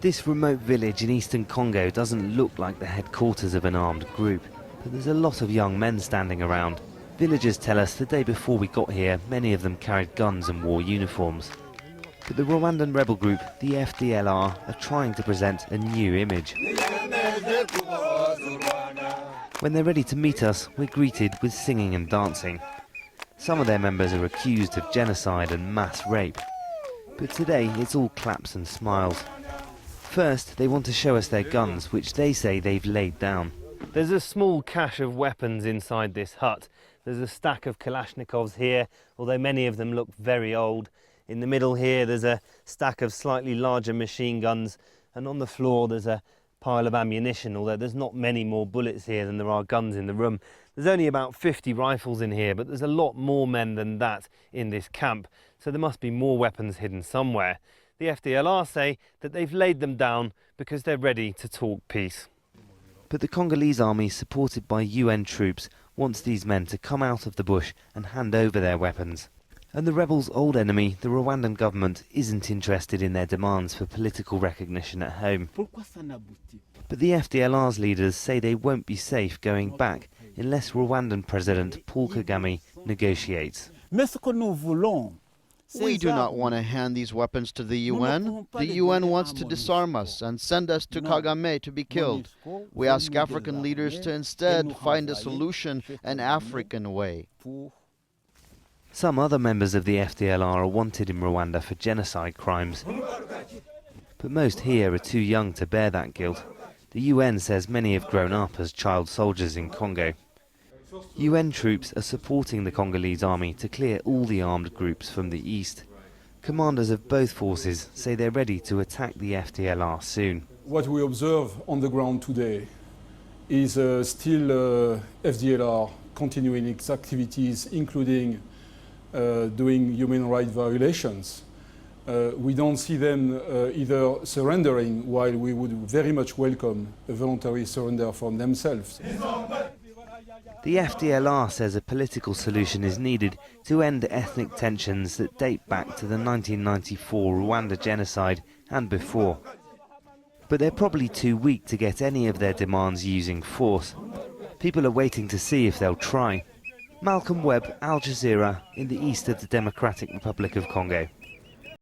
This remote village in eastern Congo doesn't look like the headquarters of an armed group, but there's a lot of young men standing around. Villagers tell us the day before we got here, many of them carried guns and wore uniforms. But the Rwandan rebel group, the FDLR, are trying to present a new image. When they're ready to meet us, we're greeted with singing and dancing. Some of their members are accused of genocide and mass rape. But today it's all claps and smiles. First, they want to show us their guns, which they say they've laid down. There's a small cache of weapons inside this hut. There's a stack of Kalashnikovs here, although many of them look very old. In the middle here, there's a stack of slightly larger machine guns, and on the floor there's a pile of ammunition, although there's not many more bullets here than there are guns in the room. There's only about 50 rifles in here, but there's a lot more men than that in this camp, so there must be more weapons hidden somewhere. The FDLR say that they've laid them down because they're ready to talk peace. But the Congolese army, supported by UN troops, wants these men to come out of the bush and hand over their weapons. And the rebels' old enemy, the Rwandan government, isn't interested in their demands for political recognition at home. But the FDLR's leaders say they won't be safe going back unless Rwandan President Paul Kagame negotiates. We do not want to hand these weapons to the UN. The UN wants to disarm us and send us to Kagame to be killed. We ask African leaders to instead find a solution an African way. Some other members of the FDLR are wanted in Rwanda for genocide crimes. But most here are too young to bear that guilt. The UN says many have grown up as child soldiers in Congo. UN troops are supporting the Congolese army to clear all the armed groups from the east. Commanders of both forces say they're ready to attack the FDLR soon. What we observe on the ground today is still FDLR continuing its activities, including doing human rights violations. We don't see them either surrendering, while we would very much welcome a voluntary surrender from themselves. The FDLR says a political solution is needed to end ethnic tensions that date back to the 1994 Rwanda genocide and before. But they're probably too weak to get any of their demands using force. People are waiting to see if they'll try. Malcolm Webb, Al Jazeera, in the east of the Democratic Republic of Congo.